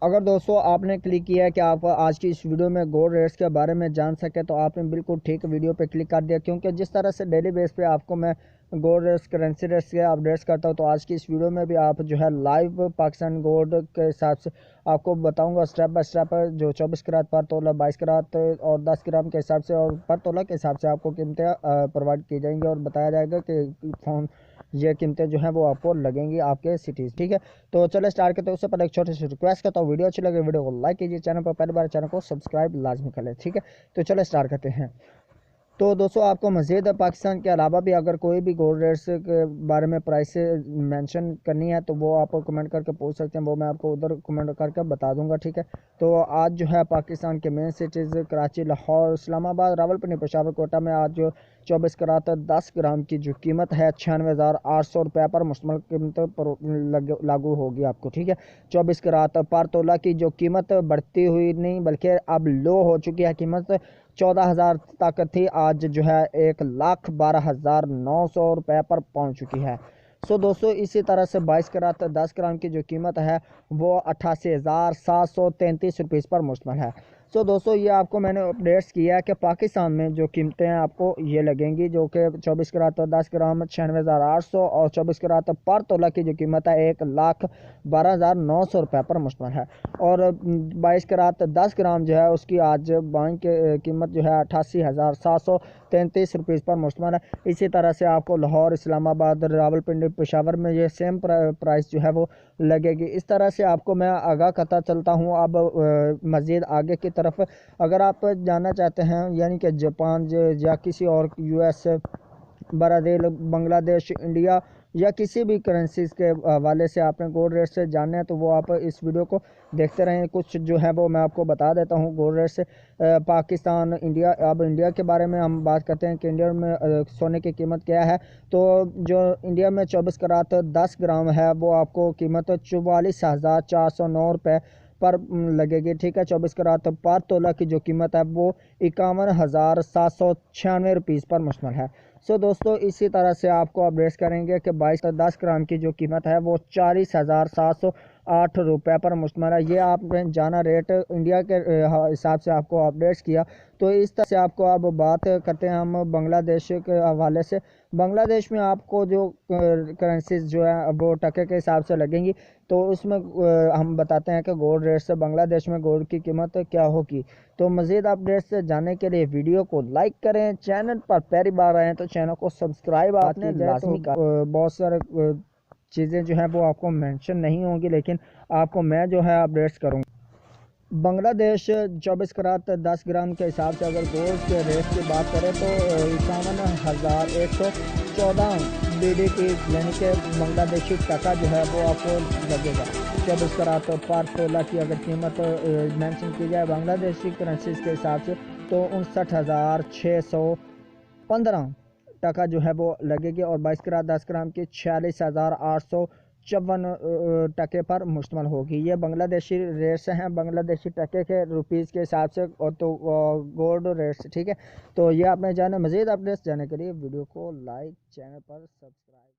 अगर दोस्तों आपने क्लिक किया है कि आप आज की इस वीडियो में गोल्ड रेट्स के बारे में जान सके तो आपने बिल्कुल ठीक वीडियो पे क्लिक कर दिया, क्योंकि जिस तरह से डेली बेस पे आपको मैं गोल्ड रेट्स करेंसी रेट्स के अपडेट्स करता हूं, तो आज की इस वीडियो में भी आप जो है लाइव पाकिस्तान गोल्ड के हिसाब से आपको बताऊंगा स्टेप बाय स्टेप, जो 24 कैरेट पर तोला, 22 कैरेट और 10 ग्राम के हिसाब से और पर तोला के हिसाब से आपको कीमतें प्रोवाइड की जाएंगी और बताया जाएगा कि फोन ये कीमतें जो हैं वो आपको लगेंगी आपके सिटीज़। ठीक है, तो चलो स्टार्ट करते हैं। उससे पहले एक छोटी सी रिक्वेस्ट करता हूँ, वीडियो अच्छी लगे वीडियो को लाइक कीजिए, चैनल पर पहली बार चैनल को सब्सक्राइब लाजमी कर ले। ठीक है, तो चलो स्टार्ट करते हैं। तो दोस्तों आपको मज़ीद पाकिस्तान के अलावा भी अगर कोई भी गोल्ड रेट्स के बारे में प्राइस मेंशन करनी है तो वो आप कमेंट करके पूछ सकते हैं, वो मैं आपको उधर कमेंट करके बता दूंगा। ठीक है, तो आज जो है पाकिस्तान के मेन सिटीज़ कराची, लाहौर, इस्लामाबाद, रावलपिंडी, पेशावर, कोटा में आज जो 24 करात 10 ग्राम की जो कीमत है 96,800 रुपये पर मुश्तमल कीमत पर लागू होगी आपको। ठीक है, 24 करात पर तोला की जो कीमत बढ़ती हुई नहीं बल्कि अब लो हो चुकी है, कीमत 14,000 तक थी, आज जो है 1,12,900 रुपये पर पहुंच चुकी है। सो दोस्तों इसी तरह से 22 करात 10 ग्राम की जो कीमत है वो 88,733 रुपये पर मुश्तमिल है। सो दोस्तों ये आपको मैंने अपडेट्स किया है कि पाकिस्तान में जो कीमतें हैं आपको ये लगेंगी, जो कि 24 करात 10 ग्राम 96,800 और 24 करात पर तोला की जो कीमत है 1,12,900 रुपये पर मुश्तमिल है। और 22 करात 10 ग्राम जो है उसकी आज बाइंग की कीमत जो है 88,733 रुपये पर मुश्तमिल है। इसी तरह से आपको लाहौर, इस्लामाबाद, रावलपिंडी, पेशावर में ये सेम प्राइस जो है वो लगेगी। इस तरह से आपको मैं आगाह करता चलता हूँ। अब मज़ीद आगे की तरफ अगर आप जानना चाहते हैं, यानी कि जापान या किसी और यूएस, ब्राज़ील, बांग्लादेश, इंडिया या किसी भी करेंसीज के हवाले से आपने गोल्ड रेट से जानना है तो वो आप इस वीडियो को देखते रहें। कुछ जो है वो मैं आपको बता देता हूँ गोल्ड रेट से। पाकिस्तान, इंडिया, अब इंडिया के बारे में हम बात करते हैं कि इंडिया में सोने की कीमत क्या है। तो जो इंडिया में 24 करात 10 ग्राम है वो आपको कीमत 44,409 रुपये पर लगेगी। ठीक है, 24 करात पर तोला की जो कीमत है वो 51,796 रुपीज़ पर मुश्तमिल है। सो दोस्तों इसी तरह से आपको अपडेट्स करेंगे कि 22 10 ग्राम की जो कीमत है वो 40,708 रुपये पर मुश्तमिल है। ये आपने जाना रेट इंडिया के हिसाब से आपको अपडेट्स किया। तो इस तरह से आपको अब बात करते हैं हम बांग्लादेश के हवाले से। बांग्लादेश में आपको जो करेंसीज जो है वो टके के हिसाब से लगेंगी, तो उसमें हम बताते हैं कि गोल्ड रेट से बांग्लादेश में गोल्ड की कीमत क्या होगी। तो मज़ीद अपडेट्स से जानने के लिए वीडियो को लाइक करें, चैनल पर पहली बार आए तो चैनल को सब्सक्राइब आपने लाजमी कर। बहुत सारे चीज़ें जो हैं वो आपको मेंशन नहीं होंगी, लेकिन आपको मैं जो है अपडेट्स करूँगा। बांग्लादेश 24 करात 10 ग्राम के हिसाब से अगर गोल्ड के रेट की बात करें तो 51,114 BDT यानी कि बांग्लादेशी टका जो है वो आपको लगेगा। 24 करात पर तोला की अगर कीमत मेंशन की जाए बांग्लादेशी करेंसीज के हिसाब से तो 59,615 टका जो है वो लगेगी और 22 करात 10 ग्राम की 46,854 टके पर मुश्तमिल होगी। ये बांग्लादेशी रेट्स हैं, बांग्लादेशी टके के रुपीज़ के हिसाब से, और तो गोल्ड रेट्स। ठीक है, तो ये आपने जाना। मज़ीद अपडेट्स जाने के लिए वीडियो को लाइक, चैनल पर सब्सक्राइब।